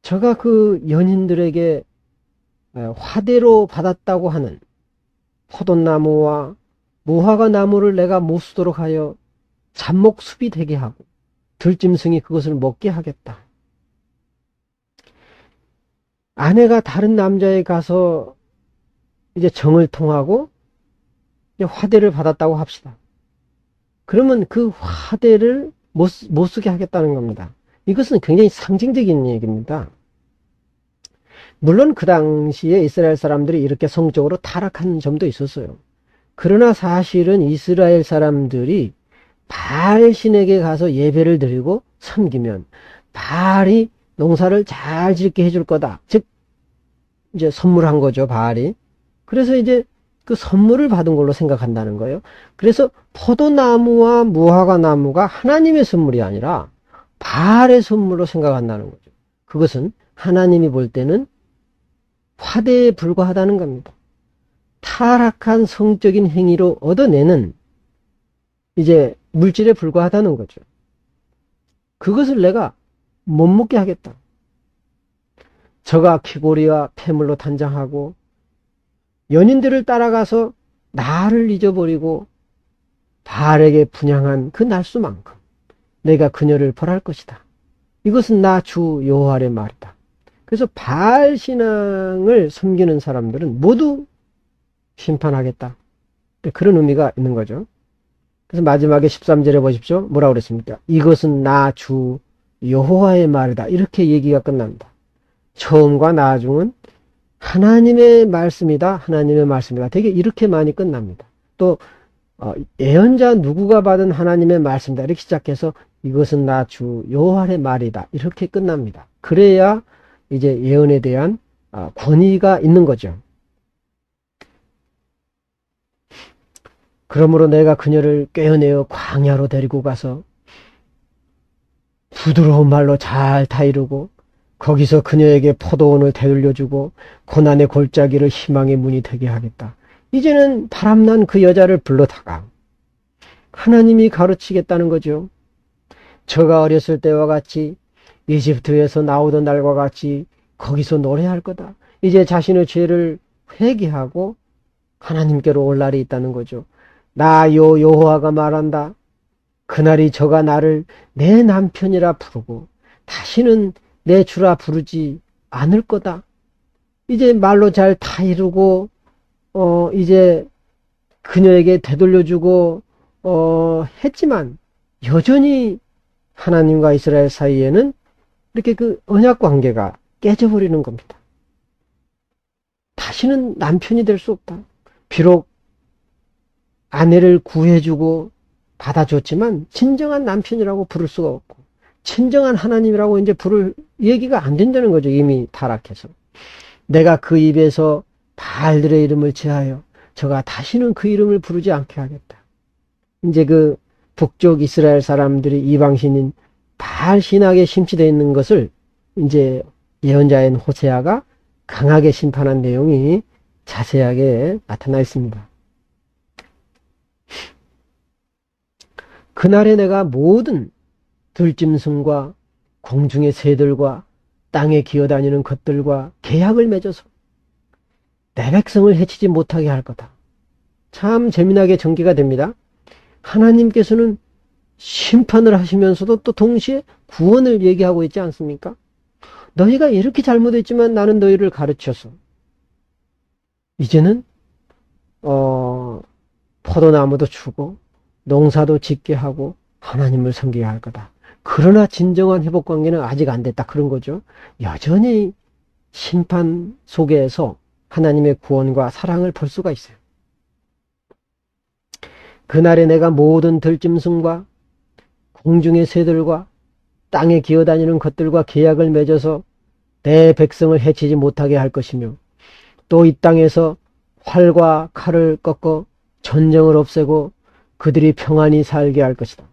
저가 그 연인들에게 화대로 받았다고 하는 포도나무와 무화과 나무를 내가 못 쓰도록 하여 잡목숲이 되게 하고 들짐승이 그것을 먹게 하겠다. 아내가 다른 남자에 가서 이제 정을 통하고 이제 화대를 받았다고 합시다. 그러면 그 화대를 못 쓰게 하겠다는 겁니다. 이것은 굉장히 상징적인 얘기입니다. 물론 그 당시에 이스라엘 사람들이 이렇게 성적으로 타락한 점도 있었어요. 그러나 사실은 이스라엘 사람들이 바알 신에게 가서 예배를 드리고 섬기면 바알이 농사를 잘 짓게 해줄 거다. 즉 이제 선물한 거죠, 바알이. 그래서 이제 그 선물을 받은 걸로 생각한다는 거예요. 그래서 포도나무와 무화과 나무가 하나님의 선물이 아니라 바알의 선물로 생각한다는 거죠. 그것은 하나님이 볼 때는 화대에 불과하다는 겁니다. 타락한 성적인 행위로 얻어내는 이제 물질에 불과하다는 거죠. 그것을 내가 못 먹게 하겠다. 저가 키고리와 폐물로 단장하고 연인들을 따라가서 나를 잊어버리고 바알에게 분향한 그 날수만큼 내가 그녀를 벌할 것이다. 이것은 나 주 여호와의 말이다. 그래서 바알 신앙을 섬기는 사람들은 모두 심판하겠다. 그런 의미가 있는 거죠. 그래서 마지막에 13절에 보십시오. 뭐라고 그랬습니까? 이것은 나 주 여호와의 말이다. 이렇게 얘기가 끝납니다. 처음과 나중은 하나님의 말씀이다. 하나님의 말씀이다. 되게 이렇게 많이 끝납니다. 또 예언자 누구가 받은 하나님의 말씀이다. 이렇게 시작해서 이것은 나 주 여호와의 말이다. 이렇게 끝납니다. 그래야 이제 예언에 대한 권위가 있는 거죠. 그러므로 내가 그녀를 꿰어내어 광야로 데리고 가서 부드러운 말로 잘 타이르고 거기서 그녀에게 포도원을 되돌려주고 고난의 골짜기를 희망의 문이 되게 하겠다. 이제는 바람난 그 여자를 불러다가 하나님이 가르치겠다는 거죠. 저가 어렸을 때와 같이 이집트에서 나오던 날과 같이 거기서 노래할 거다. 이제 자신의 죄를 회개하고 하나님께로 올 날이 있다는 거죠. 나 여호와가 말한다. 그날이 저가 나를 내 남편이라 부르고 다시는 내 주라 부르지 않을 거다. 이제 말로 잘 타이르고 이제 그녀에게 되돌려주고 했지만 여전히 하나님과 이스라엘 사이에는 이렇게 그 언약 관계가 깨져버리는 겁니다. 다시는 남편이 될 수 없다. 비록 아내를 구해주고 받아줬지만 진정한 남편이라고 부를 수가 없고 진정한 하나님이라고 이제 부를 얘기가 안 된다는 거죠. 이미 타락해서. 내가 그 입에서 바알들의 이름을 제하여 저가 다시는 그 이름을 부르지 않게 하겠다. 이제 그 북쪽 이스라엘 사람들이 이방신인 바알 신학에 심취되어 있는 것을 이제 예언자인 호세아가 강하게 심판한 내용이 자세하게 나타나 있습니다. 그날에 내가 모든 들짐승과 공중의 새들과 땅에 기어다니는 것들과 계약을 맺어서 내 백성을 해치지 못하게 할 거다. 참 재미나게 전개가 됩니다. 하나님께서는 심판을 하시면서도 또 동시에 구원을 얘기하고 있지 않습니까? 너희가 이렇게 잘못했지만 나는 너희를 가르쳐서 이제는 포도나무도 주고 농사도 짓게 하고 하나님을 섬기게 할 거다. 그러나 진정한 회복관계는 아직 안 됐다. 그런 거죠. 여전히 심판 속에서 하나님의 구원과 사랑을 볼 수가 있어요. 그날에 내가 모든 들짐승과 공중의 새들과 땅에 기어다니는 것들과 계약을 맺어서 내 백성을 해치지 못하게 할 것이며 또 이 땅에서 활과 칼을 꺾어 전쟁을 없애고 그들이 평안히 살게 할 것이다.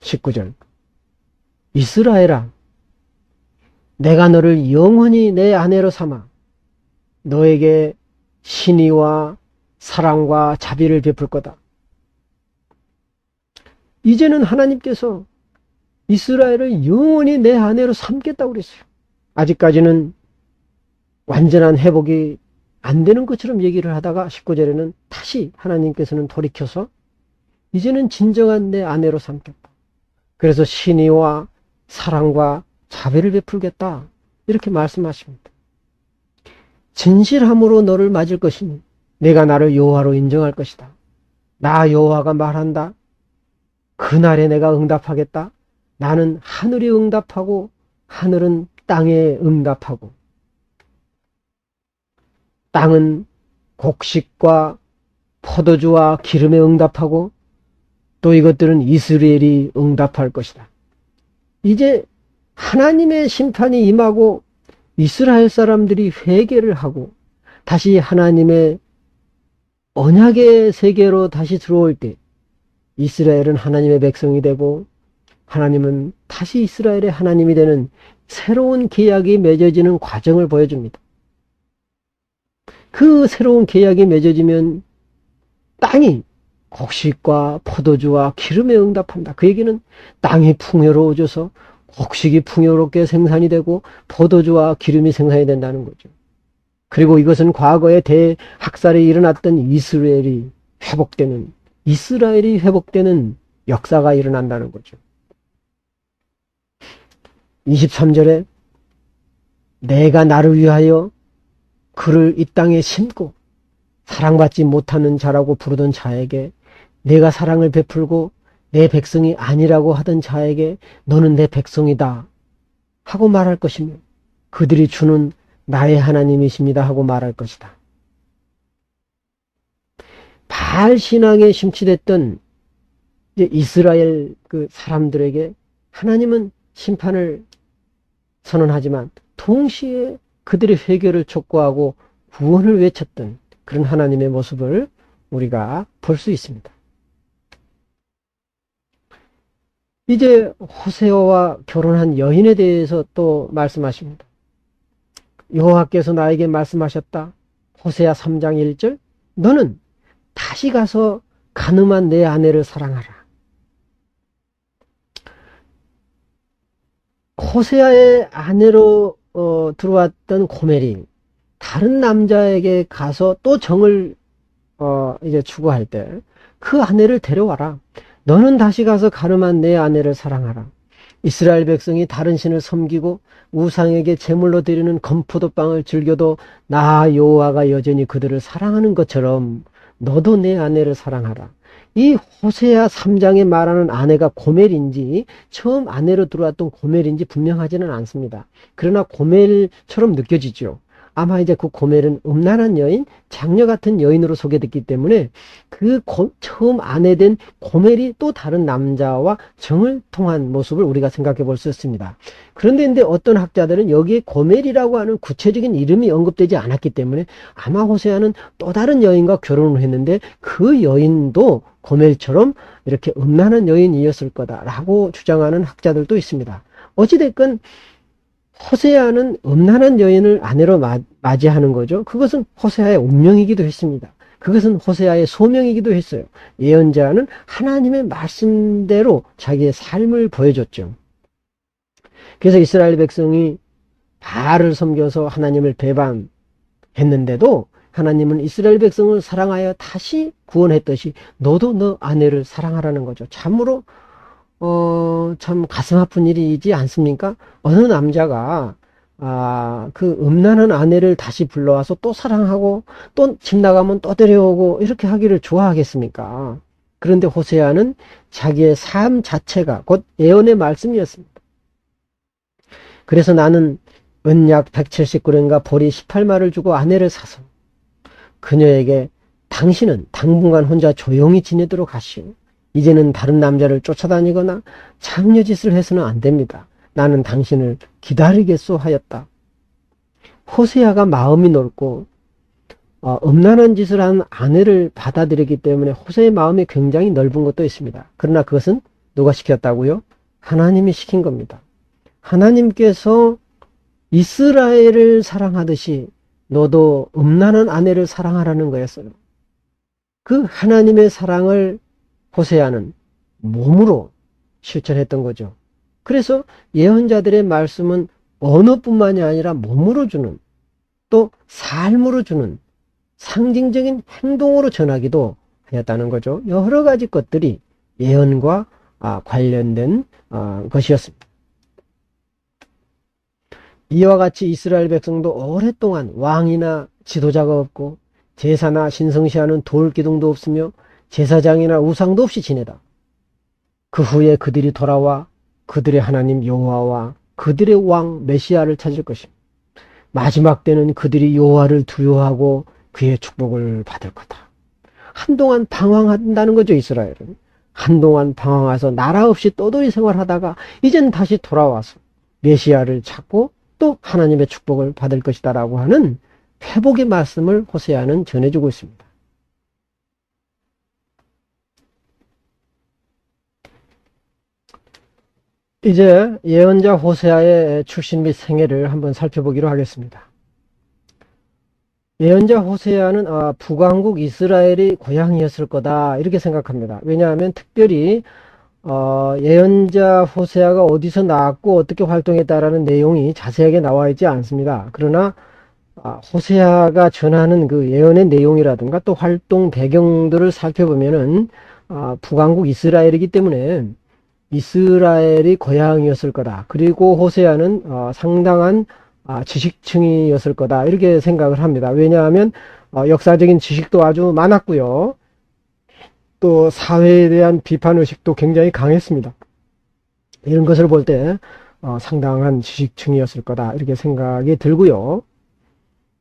19절 이스라엘아 내가 너를 영원히 내 아내로 삼아 너에게 신의와 사랑과 자비를 베풀 거다. 이제는 하나님께서 이스라엘을 영원히 내 아내로 삼겠다고 그랬어요. 아직까지는 완전한 회복이 안 되는 것처럼 얘기를 하다가 19절에는 다시 하나님께서는 돌이켜서 이제는 진정한 내 아내로 삼겠다. 그래서 신의와 사랑과 자비를 베풀겠다. 이렇게 말씀하십니다. 진실함으로 너를 맞을 것이니 내가 나를 여호와로 인정할 것이다. 나 여호와가 말한다. 그날에 내가 응답하겠다. 나는 하늘이 응답하고 하늘은 땅에 응답하고 땅은 곡식과 포도주와 기름에 응답하고 또 이것들은 이스라엘이 응답할 것이다. 이제 하나님의 심판이 임하고 이스라엘 사람들이 회개를 하고 다시 하나님의 언약의 세계로 다시 들어올 때 이스라엘은 하나님의 백성이 되고 하나님은 다시 이스라엘의 하나님이 되는 새로운 계약이 맺어지는 과정을 보여줍니다. 그 새로운 계약이 맺어지면 땅이 곡식과 포도주와 기름에 응답한다. 그 얘기는 땅이 풍요로워져서 곡식이 풍요롭게 생산이 되고 포도주와 기름이 생산이 된다는 거죠. 그리고 이것은 과거에 대학살이 일어났던 이스라엘이 회복되는 역사가 일어난다는 거죠. 23절에 내가 나를 위하여 그를 이 땅에 심고 사랑받지 못하는 자라고 부르던 자에게 내가 사랑을 베풀고 내 백성이 아니라고 하던 자에게 너는 내 백성이다 하고 말할 것이며 그들이 주는 나의 하나님이십니다 하고 말할 것이다. 바알 신앙에 심취됐던 이스라엘 그 사람들에게 하나님은 심판을 선언하지만 동시에 그들의 회개를 촉구하고 구원을 외쳤던 그런 하나님의 모습을 우리가 볼 수 있습니다. 이제 호세아와 결혼한 여인에 대해서 또 말씀하십니다. 여호와께서 나에게 말씀하셨다. 호세아 3장 1절 너는 다시 가서 가늠한 내 아내를 사랑하라. 호세아의 아내로 들어왔던 고멜이 다른 남자에게 가서 또 정을 이제 추구할 때 그 아내를 데려와라. 너는 다시 가서 가늠한 내 아내를 사랑하라. 이스라엘 백성이 다른 신을 섬기고 우상에게 제물로 드리는 건포도빵을 즐겨도 나 여호와가 여전히 그들을 사랑하는 것처럼 너도 내 아내를 사랑하라. 이 호세아 3장에 말하는 아내가 고멜인지 처음 아내로 들어왔던 고멜인지 분명하지는 않습니다. 그러나 고멜처럼 느껴지죠. 아마 이제 그 고멜은 음란한 여인, 장녀 같은 여인으로 소개됐기 때문에 그 처음 아내된 고멜이 또 다른 남자와 정을 통한 모습을 우리가 생각해 볼 수 있습니다. 그런데 이제 어떤 학자들은 여기에 고멜이라고 하는 구체적인 이름이 언급되지 않았기 때문에 아마 호세아는 또 다른 여인과 결혼을 했는데 그 여인도 고멜처럼 이렇게 음란한 여인이었을 거다라고 주장하는 학자들도 있습니다. 어찌됐건 호세아는 음란한 여인을 아내로 맞이하는 거죠. 그것은 호세아의 운명이기도 했습니다. 그것은 호세아의 소명이기도 했어요. 예언자는 하나님의 말씀대로 자기의 삶을 보여줬죠. 그래서 이스라엘 백성이 바알을 섬겨서 하나님을 배반했는데도 하나님은 이스라엘 백성을 사랑하여 다시 구원했듯이 너도 너 아내를 사랑하라는 거죠. 참으로 참 가슴 아픈 일이지 않습니까? 어느 남자가 그 음란한 아내를 다시 불러와서 또 사랑하고 또 집 나가면 또 데려오고 이렇게 하기를 좋아하겠습니까? 그런데 호세아는 자기의 삶 자체가 곧 예언의 말씀이었습니다. 그래서 나는 은약 179렌과 보리 18마를 주고 아내를 사서 그녀에게 당신은 당분간 혼자 조용히 지내도록 하시오. 이제는 다른 남자를 쫓아다니거나 장녀짓을 해서는 안 됩니다. 나는 당신을 기다리겠소 하였다. 호세아가 마음이 넓고 음란한 짓을 한 아내를 받아들이기 때문에 호세의 마음이 굉장히 넓은 것도 있습니다. 그러나 그것은 누가 시켰다고요? 하나님이 시킨 겁니다. 하나님께서 이스라엘을 사랑하듯이 너도 음란한 아내를 사랑하라는 거였어요. 그 하나님의 사랑을 호세아는 몸으로 실천했던 거죠. 그래서 예언자들의 말씀은 언어뿐만이 아니라 몸으로 주는, 또 삶으로 주는 상징적인 행동으로 전하기도 하였다는 거죠. 여러 가지 것들이 예언과 관련된 것이었습니다. 이와 같이 이스라엘 백성도 오랫동안 왕이나 지도자가 없고 제사나 신성시하는 돌 기둥도 없으며 제사장이나 우상도 없이 지내다. 그 후에 그들이 돌아와 그들의 하나님 여호와와 그들의 왕 메시아를 찾을 것입니다. 마지막 때는 그들이 여호와를 두려워하고 그의 축복을 받을 거다. 한동안 방황한다는 거죠, 이스라엘은. 한동안 방황해서 나라 없이 떠돌이 생활하다가 이젠 다시 돌아와서 메시아를 찾고 또 하나님의 축복을 받을 것이다 라고 하는 회복의 말씀을 호세아는 전해주고 있습니다. 이제 예언자 호세아의 출신 및 생애를 한번 살펴보기로 하겠습니다. 예언자 호세아는 북왕국 이스라엘이 고향이었을 거다 이렇게 생각합니다. 왜냐하면 특별히 예언자 호세아가 어디서 나왔고 어떻게 활동했다라는 내용이 자세하게 나와 있지 않습니다. 그러나 호세아가 전하는 그 예언의 내용이라든가 또 활동 배경들을 살펴보면은 북왕국 이스라엘이기 때문에 이스라엘이 고향이었을 거다. 그리고 호세아는 상당한 지식층이었을 거다. 이렇게 생각을 합니다. 왜냐하면 역사적인 지식도 아주 많았고요. 또 사회에 대한 비판의식도 굉장히 강했습니다. 이런 것을 볼 때 상당한 지식층이었을 거다. 이렇게 생각이 들고요.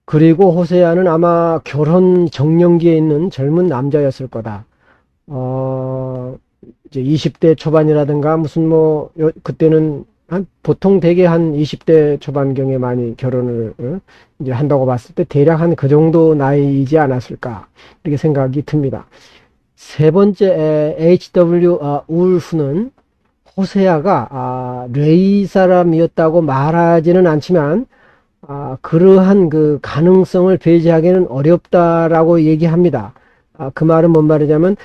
그리고 호세아는 아마 결혼 정년기에 있는 젊은 남자였을 거다. 이제 20대 초반이라든가 무슨 그때는 보통 대개 한 20대 초반경에 많이 결혼을 이제 한다고 봤을 때 대략 한 그 정도 나이이지 않았을까 이렇게 생각이 듭니다. 세 번째 H.W. 울프는 호세아가 레위 사람이었다고 말하지는 않지만 그러한 그 가능성을 배제하기는 어렵다라고 얘기합니다. 그 말은 뭔 말이냐면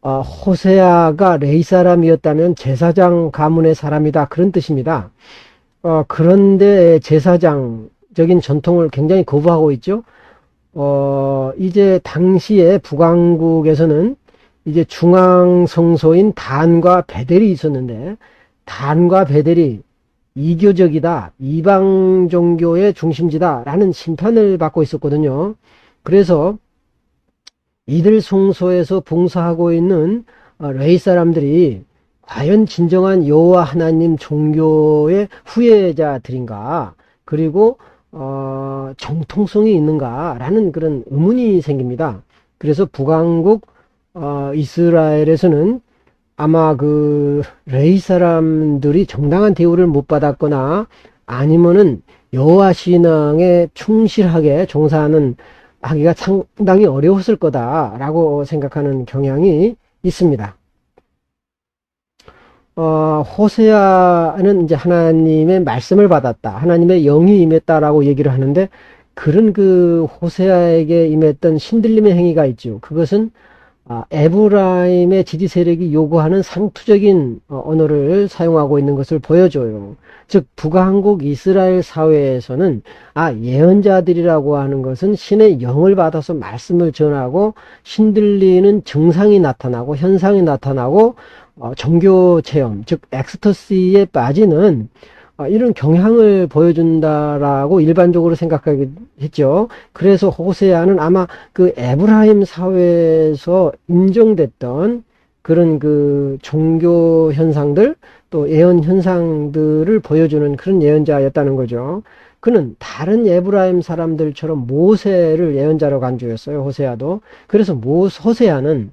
호세아가 레위 사람이었다면 제사장 가문의 사람이다 그런 뜻입니다. 그런데 제사장적인 전통을 굉장히 거부하고 있죠. 이제 당시에 북왕국에서는 이제 중앙 성소인 단과 베델이 있었는데 단과 베델이 이교적이다, 이방 종교의 중심지다 라는 심판을 받고 있었거든요. 그래서 이들 성소에서 봉사하고 있는 레위 사람들이 과연 진정한 여호와 하나님 종교의 후예자들인가, 그리고 정통성이 있는가 라는 그런 의문이 생깁니다. 그래서 북왕국 이스라엘에서는 아마 그 레위 사람들이 정당한 대우를 못 받았거나 아니면은 여호와 신앙에 충실하게 종사하는 하기가 상당히 어려웠을 거다라고 생각하는 경향이 있습니다. 호세아는 이제 하나님의 말씀을 받았다, 하나님의 영이 임했다라고 얘기를 하는데, 그런 그 호세아에게 임했던 신들림의 행위가 있죠. 그것은 에브라임의 지지 세력이 요구하는 상투적인 언어를 사용하고 있는 것을 보여줘요. 즉 북왕국 이스라엘 사회에서는 예언자들이라고 하는 것은 신의 영을 받아서 말씀을 전하고 신들리는 증상이 나타나고 현상이 나타나고 종교 체험, 즉 엑스터시에 빠지는 이런 경향을 보여준다라고 일반적으로 생각하게 했죠. 그래서 호세아는 아마 그 에브라임 사회에서 인정됐던 그런 그 종교 현상들, 또 예언 현상들을 보여주는 그런 예언자였다는 거죠. 그는 다른 에브라임 사람들처럼 모세를 예언자로 간주했어요, 호세아도. 그래서 호세아는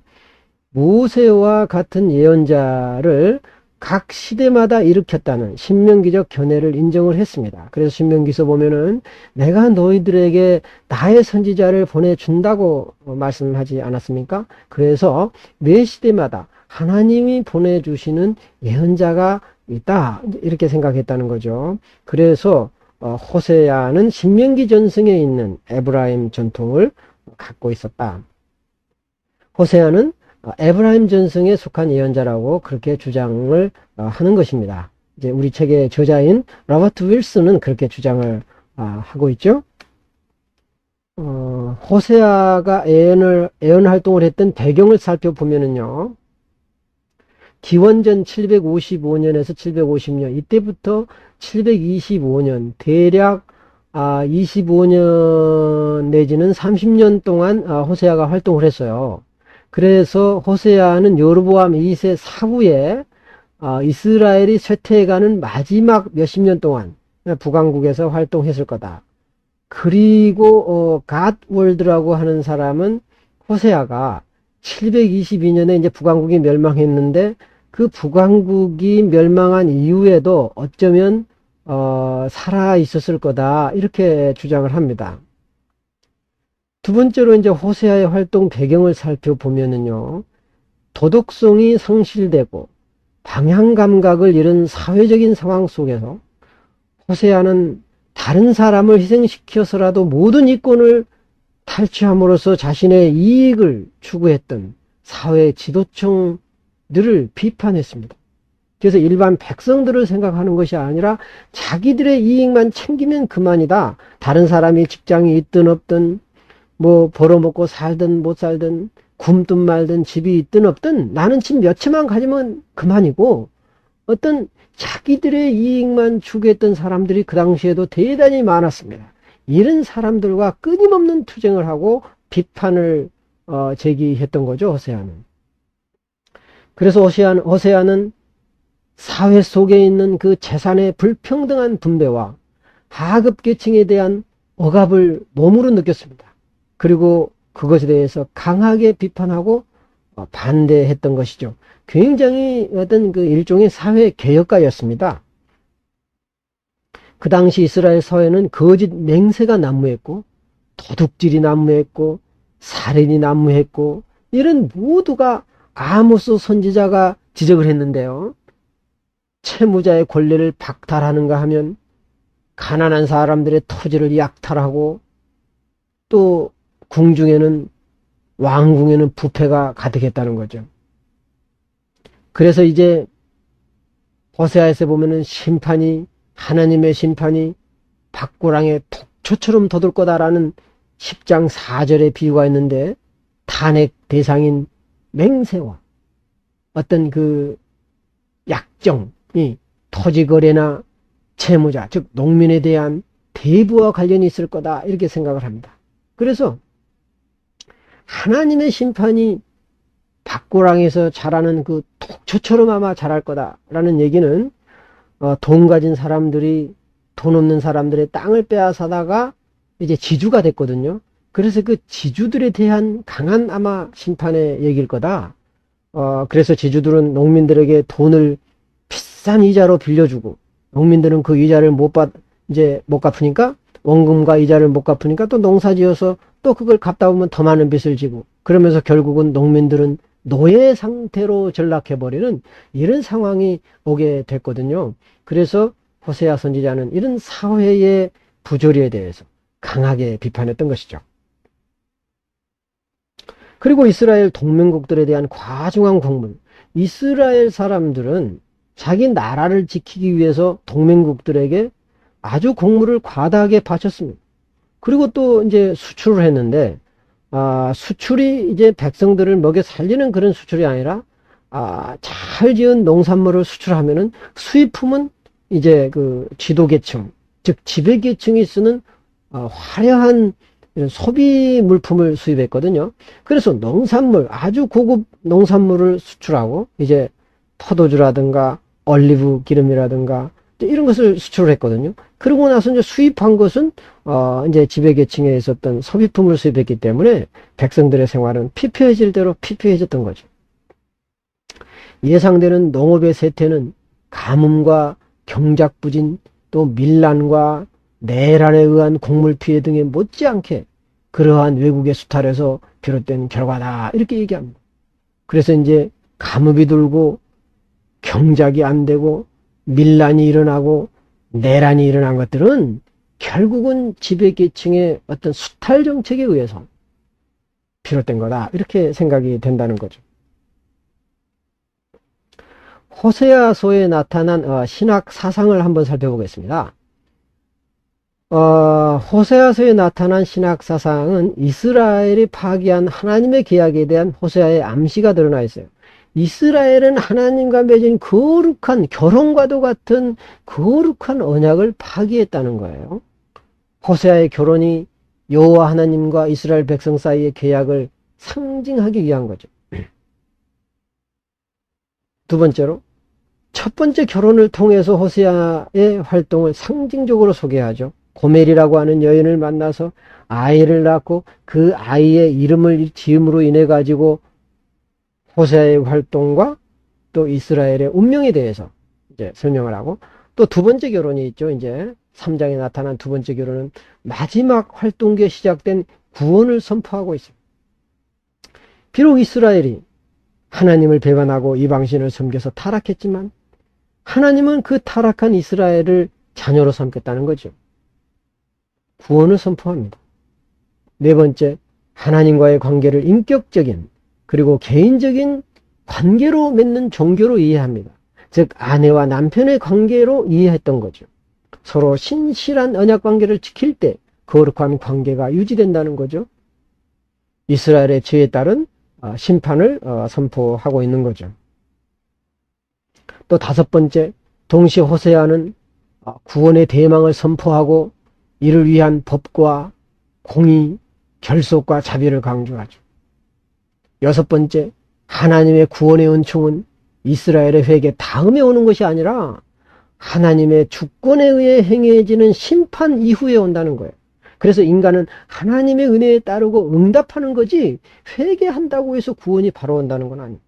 모세와 같은 예언자를 각 시대마다 일으켰다는 신명기적 견해를 인정을 했습니다. 그래서 신명기서 보면은 내가 너희들에게 나의 선지자를 보내준다고 말씀하지 않았습니까? 그래서 매 시대마다 하나님이 보내주시는 예언자가 있다, 이렇게 생각했다는 거죠. 그래서 호세아는 신명기 전승에 있는 에브라임 전통을 갖고 있었다. 호세아는 에브라임 전승에 속한 예언자라고 그렇게 주장을 하는 것입니다. 이제 우리 책의 저자인 로버트 윌슨은 그렇게 주장을 하고 있죠. 호세아가 애연 활동을 했던 배경을 살펴보면은요, 기원전 755년에서 750년, 이때부터 725년, 대략 25년 내지는 30년 동안 호세아가 활동을 했어요. 그래서 호세아는 여로보암 2세 사후에 이스라엘이 쇠퇴해가는 마지막 몇십 년 동안 북왕국에서 활동했을 거다. 그리고 갓월드라고 하는 사람은 호세아가 722년에 이제 북왕국이 멸망했는데 그 북왕국이 멸망한 이후에도 어쩌면 살아 있었을 거다 이렇게 주장을 합니다. 두 번째로 이제 호세아의 활동 배경을 살펴보면은요, 도덕성이 상실되고 방향 감각을 잃은 사회적인 상황 속에서 호세아는 다른 사람을 희생시켜서라도 모든 이권을 탈취함으로써 자신의 이익을 추구했던 사회 지도층들을 비판했습니다. 그래서 일반 백성들을 생각하는 것이 아니라 자기들의 이익만 챙기면 그만이다. 다른 사람이 직장이 있든 없든 뭐 벌어먹고 살든 못 살든 굶든 말든 집이 있든 없든 나는 집 몇 채만 가지면 그만이고, 어떤 자기들의 이익만 추구했던 사람들이 그 당시에도 대단히 많았습니다. 이런 사람들과 끊임없는 투쟁을 하고 비판을 제기했던 거죠, 호세아는. 그래서 호세아는 사회 속에 있는 그 재산의 불평등한 분배와 하급 계층에 대한 억압을 몸으로 느꼈습니다. 그리고 그것에 대해서 강하게 비판하고 반대했던 것이죠. 굉장히 어떤 그 일종의 사회 개혁가였습니다. 그 당시 이스라엘 사회는 거짓 맹세가 난무했고 도둑질이 난무했고 살인이 난무했고, 이런 모두가 아모스 선지자가 지적을 했는데요. 채무자의 권리를 박탈하는가 하면 가난한 사람들의 토지를 약탈하고, 또 궁중에는 왕궁에는 부패가 가득했다는 거죠. 그래서 이제 호세아에서 보면은 하나님의 심판이 박고랑의 독초처럼 돋을 거다라는 10장 4절의 비유가 있는데, 탄핵 대상인 맹세와 어떤 그 약정이 토지거래나 채무자, 즉 농민에 대한 대부와 관련이 있을 거다 이렇게 생각을 합니다. 그래서 하나님의 심판이 박고랑에서 자라는 그 독초처럼 아마 자랄 거다라는 얘기는 돈 가진 사람들이 돈 없는 사람들의 땅을 빼앗아다가 이제 지주가 됐거든요. 그래서 그 지주들에 대한 강한 아마 심판의 얘기일 거다. 그래서 지주들은 농민들에게 돈을 비싼 이자로 빌려주고, 농민들은 그 이자를 못 갚으니까, 원금과 이자를 못 갚으니까 또 농사 지어서 또 그걸 갚다 보면 더 많은 빚을 지고, 그러면서 결국은 농민들은 노예 상태로 전락해버리는 이런 상황이 오게 됐거든요. 그래서 호세아 선지자는 이런 사회의 부조리에 대해서 강하게 비판했던 것이죠. 그리고 이스라엘 동맹국들에 대한 과중한 곡물. 이스라엘 사람들은 자기 나라를 지키기 위해서 동맹국들에게 아주 곡물을 과다하게 바쳤습니다. 그리고 또 이제 수출을 했는데, 수출이 이제 백성들을 먹여 살리는 그런 수출이 아니라, 잘 지은 농산물을 수출하면은 수입품은 이제 그 지도계층, 즉 지배계층이 쓰는 화려한 이런 소비 물품을 수입했거든요. 그래서 농산물, 아주 고급 농산물을 수출하고, 이제 포도주라든가 올리브 기름이라든가 이런 것을 수출을 했거든요. 그러고 나서 이제 수입한 것은 이제 지배계층에 있었던 소비품을 수입했기 때문에 백성들의 생활은 피폐해질 대로 피폐해졌던 거죠. 예상되는 농업의 쇠퇴는 가뭄과 경작부진, 또 밀란과 내란에 의한 곡물 피해 등에 못지않게 그러한 외국의 수탈에서 비롯된 결과다 이렇게 얘기합니다. 그래서 이제 가뭄이 들고 경작이 안 되고 밀란이 일어나고 내란이 일어난 것들은 결국은 지배계층의 어떤 수탈 정책에 의해서 비롯된 거다 이렇게 생각이 된다는 거죠. 호세아서에 나타난 신학 사상을 한번 살펴보겠습니다. 호세아서에 나타난 신학 사상은 이스라엘이 파기한 하나님의 계약에 대한 호세아의 암시가 드러나 있어요. 이스라엘은 하나님과 맺은 거룩한, 결혼과도 같은 거룩한 언약을 파기했다는 거예요. 호세아의 결혼이 여호와 하나님과 이스라엘 백성 사이의 계약을 상징하기 위한 거죠. 두 번째로, 첫 번째 결혼을 통해서 호세아의 활동을 상징적으로 소개하죠. 고멜이라고 하는 여인을 만나서 아이를 낳고 그 아이의 이름을 지음으로 인해 가지고 호세아의 활동과 또 이스라엘의 운명에 대해서 이제 설명을 하고, 또 두 번째 결혼이 있죠. 이제 3장에 나타난 두 번째 결혼은 마지막 활동기에 시작된 구원을 선포하고 있습니다. 비록 이스라엘이 하나님을 배반하고 이방신을 섬겨서 타락했지만 하나님은 그 타락한 이스라엘을 자녀로 삼겠다는 거죠. 구원을 선포합니다. 네 번째, 하나님과의 관계를 인격적인 그리고 개인적인 관계로 맺는 종교로 이해합니다. 즉 아내와 남편의 관계로 이해했던 거죠. 서로 신실한 언약 관계를 지킬 때 거룩한 관계가 유지된다는 거죠. 이스라엘의 죄에 따른 심판을 선포하고 있는 거죠. 또 다섯 번째, 동시에 호세아는 구원의 대망을 선포하고 이를 위한 법과 공의, 결속과 자비를 강조하죠. 여섯 번째, 하나님의 구원의 은총은 이스라엘의 회개 다음에 오는 것이 아니라 하나님의 주권에 의해 행해지는 심판 이후에 온다는 거예요. 그래서 인간은 하나님의 은혜에 따르고 응답하는 거지 회개한다고 해서 구원이 바로 온다는 건 아닙니다.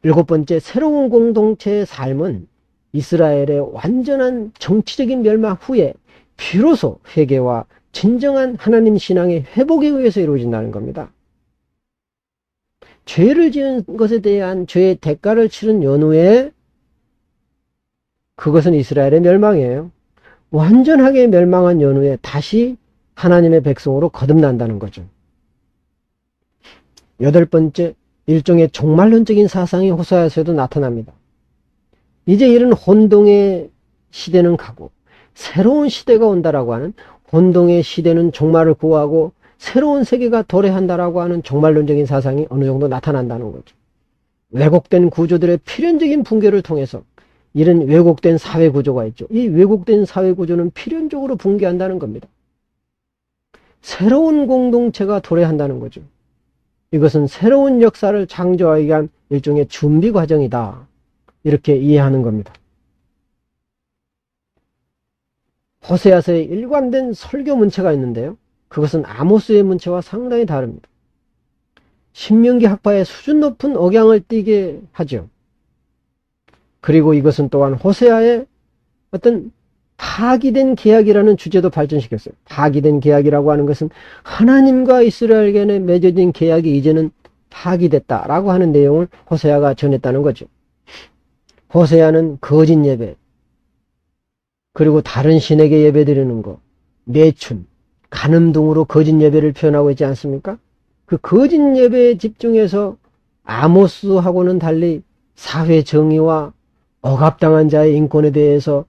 일곱 번째, 새로운 공동체의 삶은 이스라엘의 완전한 정치적인 멸망 후에 비로소 회개와 진정한 하나님 신앙의 회복에 의해서 이루어진다는 겁니다. 죄를 지은 것에 대한 죄의 대가를 치른 연후에 그것은 이스라엘의 멸망이에요. 완전하게 멸망한 연후에 다시 하나님의 백성으로 거듭난다는 거죠. 여덟 번째, 일종의 종말론적인 사상이 호세아서에도 나타납니다. 이제 이런 혼동의 시대는 가고 새로운 시대가 온다라고 하는, 혼동의 시대는 종말을 구하고 새로운 세계가 도래한다라고 하는 종말론적인 사상이 어느 정도 나타난다는 거죠. 왜곡된 구조들의 필연적인 붕괴를 통해서 이런 왜곡된 사회 구조가 있죠. 이 왜곡된 사회 구조는 필연적으로 붕괴한다는 겁니다. 새로운 공동체가 도래한다는 거죠. 이것은 새로운 역사를 창조하기 위한 일종의 준비 과정이다. 이렇게 이해하는 겁니다. 호세아서의 일관된 설교 문체가 있는데요. 그것은 아모스의 문체와 상당히 다릅니다. 신명기 학파의 수준 높은 억양을 띠게 하죠. 그리고 이것은 또한 호세아의 어떤 파기된 계약이라는 주제도 발전시켰어요. 파기된 계약이라고 하는 것은 하나님과 이스라엘 간에 맺어진 계약이 이제는 파기됐다라고 하는 내용을 호세아가 전했다는 거죠. 호세아는 거짓 예배, 그리고 다른 신에게 예배 드리는 것, 매춘, 간음 등으로 거짓 예배를 표현하고 있지 않습니까? 그 거짓 예배에 집중해서 아모스하고는 달리 사회 정의와 억압당한 자의 인권에 대해서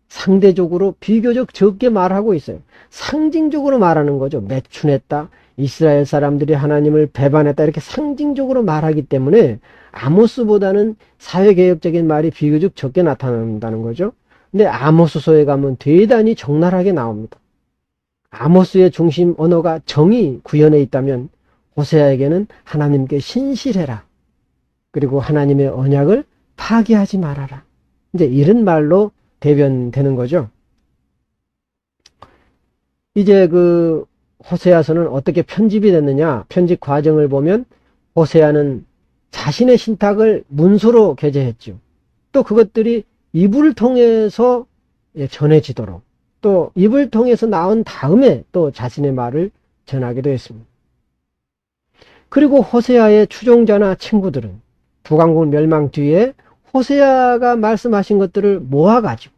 상대적으로 비교적 적게 말하고 있어요. 상징적으로 말하는 거죠. 매춘했다, 이스라엘 사람들이 하나님을 배반했다, 이렇게 상징적으로 말하기 때문에 아모스보다는 사회개혁적인 말이 비교적 적게 나타난다는 거죠. 근데 아모스서에 가면 대단히 적나라하게 나옵니다. 아모스의 중심 언어가 정의 구현에 있다면 호세아에게는 하나님께 신실해라, 그리고 하나님의 언약을 파기하지 말아라, 이제 이런 말로 대변되는 거죠. 이제 그 호세아서는 어떻게 편집이 됐느냐, 편집 과정을 보면 호세아는 자신의 신탁을 문서로 게재했죠. 또 그것들이 이불을 통해서 전해지도록, 또 입을 통해서 나온 다음에 또 자신의 말을 전하기도 했습니다. 그리고 호세아의 추종자나 친구들은 북왕국 멸망 뒤에 호세아가 말씀하신 것들을 모아가지고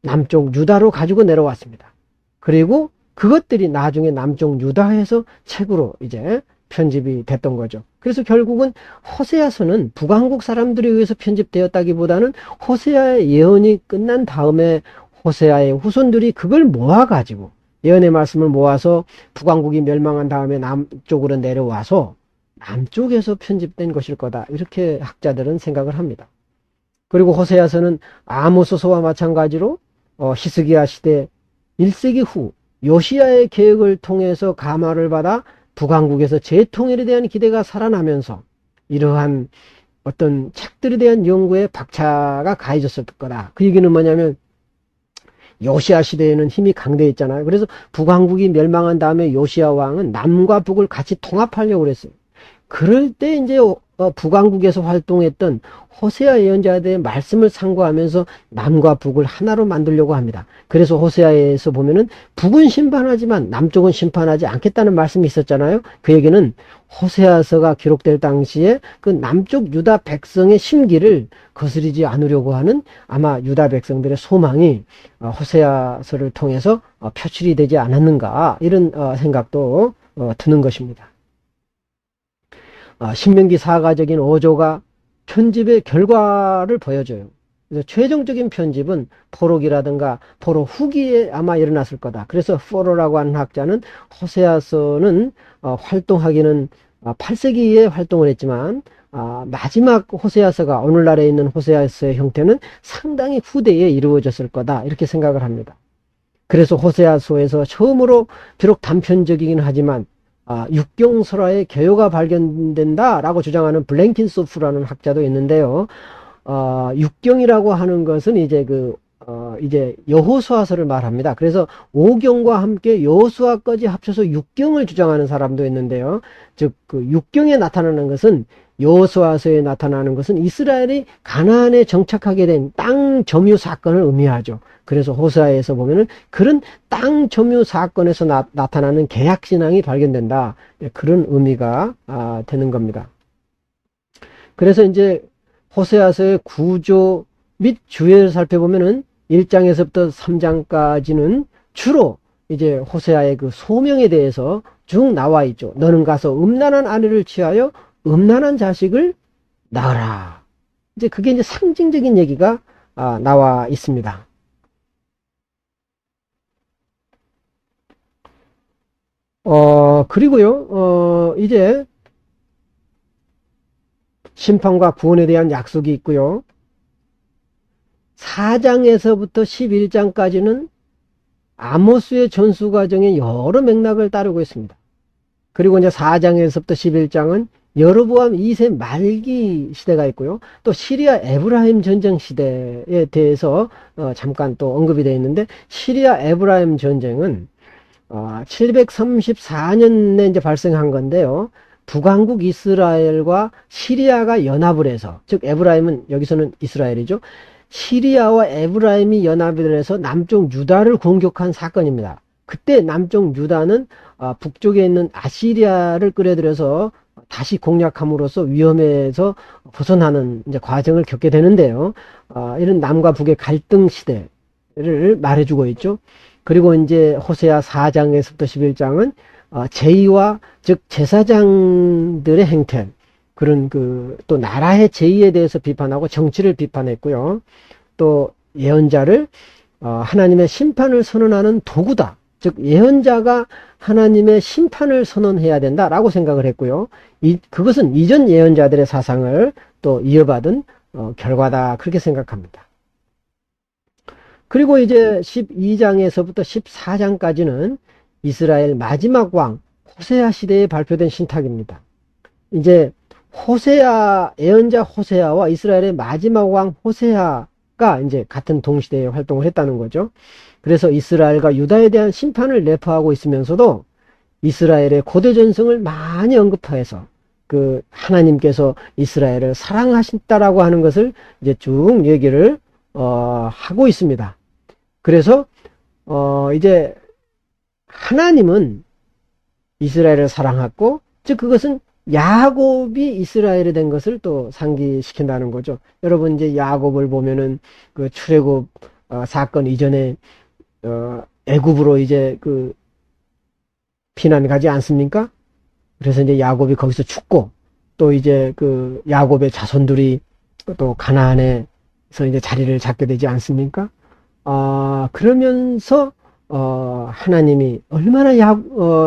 남쪽 유다로 가지고 내려왔습니다. 그리고 그것들이 나중에 남쪽 유다에서 책으로 이제 편집이 됐던 거죠. 그래서 결국은 호세아서는 북왕국 사람들에 의해서 편집되었다기보다는 호세아의 예언이 끝난 다음에 호세아의 후손들이 그걸 모아가지고 예언의 말씀을 모아서 북왕국이 멸망한 다음에 남쪽으로 내려와서 남쪽에서 편집된 것일 거다. 이렇게 학자들은 생각을 합니다. 그리고 호세아서는 아모스서와 마찬가지로 히스기야 시대 1세기 후 요시야의 계획을 통해서 감화를 받아 북왕국에서 재통일에 대한 기대가 살아나면서 이러한 어떤 책들에 대한 연구에 박차가 가해졌을 거다. 그 얘기는 뭐냐면 요시야 시대에는 힘이 강대했잖아요. 그래서 북왕국이 멸망한 다음에 요시야 왕은 남과 북을 같이 통합하려고 그랬어요. 그럴 때 이제 북왕국에서 활동했던 호세아 예언자들의 말씀을 참고하면서 남과 북을 하나로 만들려고 합니다. 그래서 호세아에서 보면은 북은 심판하지만 남쪽은 심판하지 않겠다는 말씀이 있었잖아요. 그 얘기는 호세아서가 기록될 당시에 그 남쪽 유다 백성의 심기를 거스르지 않으려고 하는 아마 유다 백성들의 소망이 호세아서를 통해서 표출이 되지 않았는가 이런 생각도 드는 것입니다. 신명기 사가적인 어조가 편집의 결과를 보여줘요. 그래서 최종적인 편집은 포록이라든가 포로 후기에 아마 일어났을 거다. 그래서 포로라고 하는 학자는 호세아서는 활동하기는 8세기에 활동을 했지만 마지막 호세아서가 오늘날에 있는 호세아서의 형태는 상당히 후대에 이루어졌을 거다. 이렇게 생각을 합니다. 그래서 호세아서에서 처음으로 비록 단편적이긴 하지만 육경설화의 개요가 발견된다라고 주장하는 블랭킨소프라는 학자도 있는데요. 육경이라고 하는 것은 이제 이제 여호수아서를 말합니다. 그래서 5경과 함께 여호수아까지 합쳐서 육경을 주장하는 사람도 있는데요. 즉, 그 육경에 나타나는 것은 여호수아서에 나타나는 것은 이스라엘이 가나안에 정착하게 된 땅 점유 사건을 의미하죠. 그래서 호세아에서 보면은 그런 땅 점유 사건에서 나타나는 계약 신앙이 발견된다. 그런 의미가 되는 겁니다. 그래서 이제 호세아서의 구조 및 주의를 살펴보면은 1장에서부터 3장까지는 주로 이제 호세아의 그 소명에 대해서 쭉 나와 있죠. 너는 가서 음란한 아내를 취하여 음란한 자식을 낳으라. 이제 그게 이제 상징적인 얘기가 나와 있습니다. 그리고요, 이제 심판과 구원에 대한 약속이 있고요. 4장에서부터 11장까지는 아모스의 전수 과정의 여러 맥락을 따르고 있습니다. 그리고 이제 4장에서부터 11장은 여로보암 2세 말기 시대가 있고요. 또 시리아 에브라임 전쟁 시대에 대해서 잠깐 또 언급이 되어 있는데, 시리아 에브라임 전쟁은 734년에 이제 발생한 건데요. 북왕국 이스라엘과 시리아가 연합을 해서, 즉 에브라임은 여기서는 이스라엘이죠. 시리아와 에브라임이 연합을 해서 남쪽 유다를 공격한 사건입니다. 그때 남쪽 유다는 북쪽에 있는 아시리아를 끌어들여서 다시 공략함으로써 위험에서 벗어나는 이제 과정을 겪게 되는데요. 이런 남과 북의 갈등 시대를 말해주고 있죠. 그리고 이제 호세아 4장에서부터 11장은 제의와 즉 제사장들의 행태, 그런 또 나라의 제의에 대해서 비판하고 정치를 비판했고요. 또 예언자를 하나님의 심판을 선언하는 도구다. 즉 예언자가 하나님의 심판을 선언해야 된다라고 생각을 했고요. 그것은 이전 예언자들의 사상을 또 이어받은 결과다. 그렇게 생각합니다. 그리고 이제 12장에서부터 14장까지는 이스라엘 마지막 왕 호세아 시대에 발표된 신탁입니다. 이제 예언자 호세아와 이스라엘의 마지막 왕 호세아가 이제 같은 동시대에 활동을 했다는 거죠. 그래서 이스라엘과 유다에 대한 심판을 내포하고 있으면서도 이스라엘의 고대 전승을 많이 언급해서 하나님께서 이스라엘을 사랑하신다라고 하는 것을 이제 쭉 얘기를 하고 있습니다. 그래서 이제 하나님은 이스라엘을 사랑하고, 즉 그것은 야곱이 이스라엘이 된 것을 또 상기시킨다는 거죠. 여러분 이제 야곱을 보면은 그 출애굽 사건 이전에 애굽으로 이제 피난 가지 않습니까? 그래서 이제 야곱이 거기서 죽고 또 이제 그 야곱의 자손들이 또 가나안에서 이제 자리를 잡게 되지 않습니까? 그러면서 하나님이 얼마나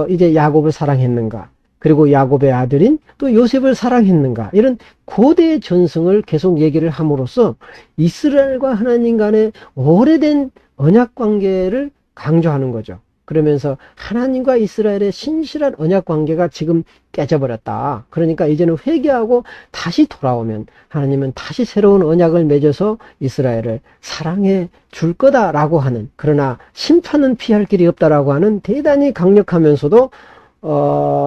이제 야곱을 사랑했는가, 그리고 야곱의 아들인 또 요셉을 사랑했는가, 이런 고대 전승을 계속 얘기를 함으로써 이스라엘과 하나님 간의 오래된 언약 관계를 강조하는 거죠. 그러면서 하나님과 이스라엘의 신실한 언약 관계가 지금 깨져버렸다. 그러니까 이제는 회개하고 다시 돌아오면 하나님은 다시 새로운 언약을 맺어서 이스라엘을 사랑해 줄 거다라고 하는, 그러나 심판은 피할 길이 없다라고 하는 대단히 강력하면서도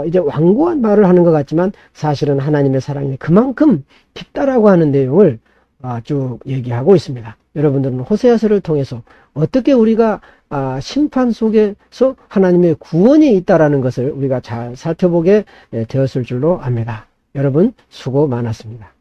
이제 완고한 말을 하는 것 같지만 사실은 하나님의 사랑이 그만큼 깊다라고 하는 내용을 쭉 얘기하고 있습니다. 여러분들은 호세아서를 통해서 어떻게 우리가 심판 속에서 하나님의 구원이 있다라는 것을 우리가 잘 살펴보게 되었을 줄로 압니다. 여러분 수고 많았습니다.